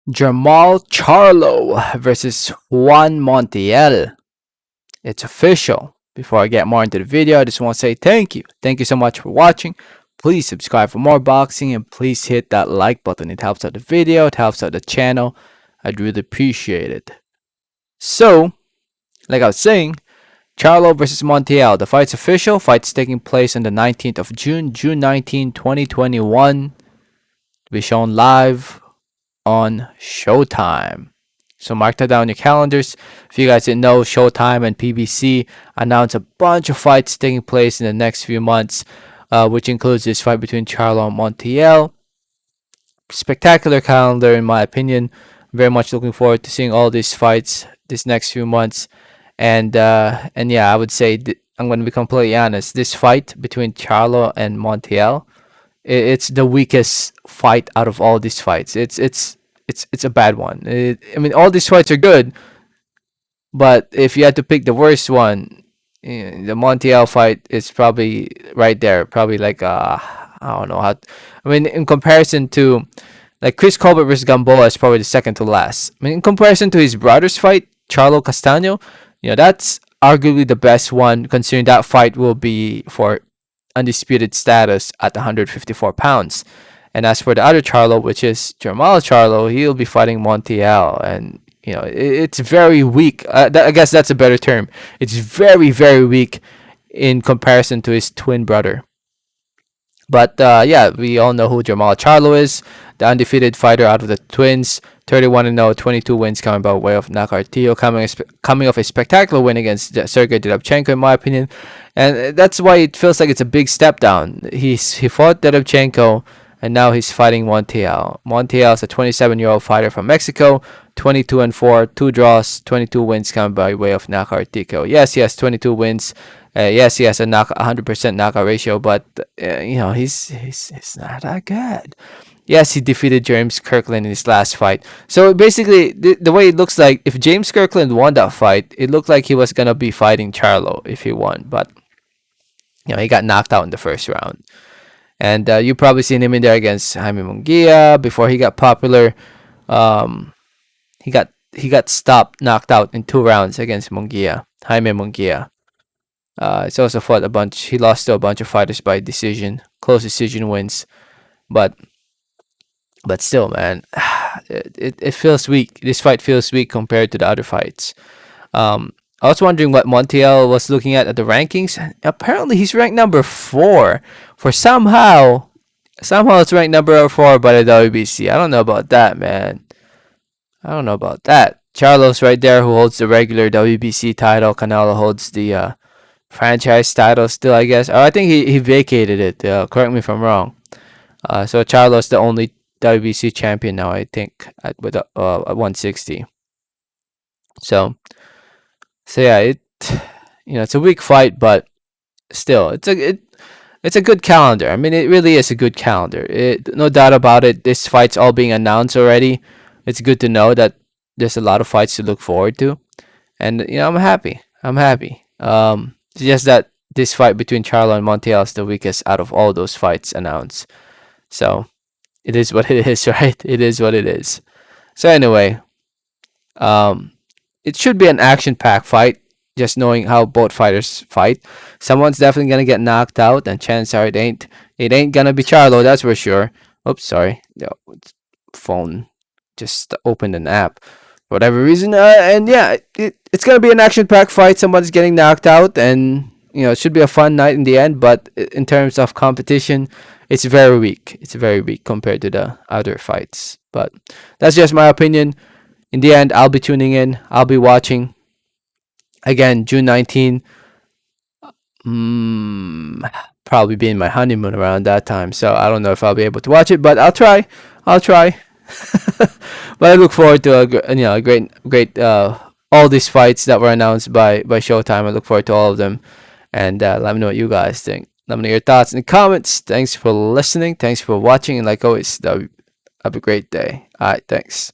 Jermall Charlo versus Juan Montiel. It's official. Before I get more into the video, I just want to say thank you. Thank you so much for watching. Please subscribe for more boxing and please hit that like button. It helps out the video, it helps out the channel. I'd really appreciate it. So, like I was saying, Charlo versus Montiel. The fight's official. Fight's taking place on the 19th of June, June 19, 2021. To be shown live on Showtime. So mark that down in your calendars. If you guys didn't know, Showtime and PBC announced a bunch of fights taking place in the next few months, which includes this fight between Charlo and Montiel. Spectacular calendar, in my opinion. Very much looking forward to seeing all these fights this next few months. And yeah, I would say I'm going to be completely honest. This fight between Charlo and Montiel, it's the weakest fight out of all these fights. It's a bad one. I mean, all these fights are good, but if you had to pick the worst one, the Montiel fight is probably right there. Probably like I don't know how. I mean, in comparison to like Chris Colbert versus Gamboa is probably the second to last. I mean, in comparison to his brother's fight, Charlo Castaño, that's arguably the best one, considering that fight will be for undisputed status at 154 pounds. And as for the other Charlo, which is Jermall Charlo, he'll be fighting Montiel, and it's very weak. I guess that's a better term. It's very very weak in comparison to his twin brother. But yeah, we all know who Jermall Charlo is, the undefeated fighter out of the twins. 31-0, 22 wins coming by way of knockout TO, coming off a spectacular win against Sergey Dudovchenko, in my opinion. And that's why it feels like it's a big step down. He fought Dudovchenko, and now he's fighting Montiel. Montiel is a 27-year-old fighter from Mexico, 22-4, 2 draws, 22 wins coming by way of knockout TKO. Yes, he has 22 wins. Yes, he has a 100% knockout ratio, but he's not that good. Yes, he defeated James Kirkland in his last fight. So basically, the way it looks like, if James Kirkland won that fight, it looked like he was gonna be fighting Charlo if he won, but he got knocked out in the first round. And you probably seen him in there against Jaime Munguia before he got popular. He got stopped, knocked out in 2 rounds against Jaime Munguia. He's also fought a bunch. He lost to a bunch of fighters by decision, close decision wins, but still, man, it feels weak. This fight feels weak compared to the other fights. I was wondering what Montiel was looking at the rankings. Apparently, he's ranked number 4. For somehow it's ranked number 4 by the WBC. I don't know about that, man. I don't know about that. Charlo's right there, who holds the regular WBC title. Canelo holds the franchise title still, I guess. I think he vacated it. Correct me if I'm wrong. So Charlo's the only WBC champion now, I think, at 160. So yeah, it's a weak fight, but still, it's a good calendar. I mean, it really is a good calendar. No doubt about it. This fight's all being announced already. It's good to know that there's a lot of fights to look forward to, and I'm happy. It's just that this fight between Charlo and Montiel is the weakest out of all those fights announced. So it is what it is, right? It is what it is. So anyway, it should be an action-packed fight. Just knowing how both fighters fight, someone's definitely gonna get knocked out, and chances are it ain't gonna be Charlo. That's for sure. Oops, sorry. Phone just opened an app for whatever reason. And yeah, it's gonna be an action-packed fight. Someone's getting knocked out, and it should be a fun night in the end. But in terms of competition, it's very weak. It's very weak compared to the other fights. But that's just my opinion. In the end, I'll be tuning in. I'll be watching. Again, June 19. Probably be in my honeymoon around that time, so I don't know if I'll be able to watch it, but I'll try. But I look forward to a great all these fights that were announced by Showtime. I look forward to all of them, and let me know what you guys think. Let me know your thoughts in the comments. Thanks for listening. Thanks for watching, and like always, have a great day. All right, thanks.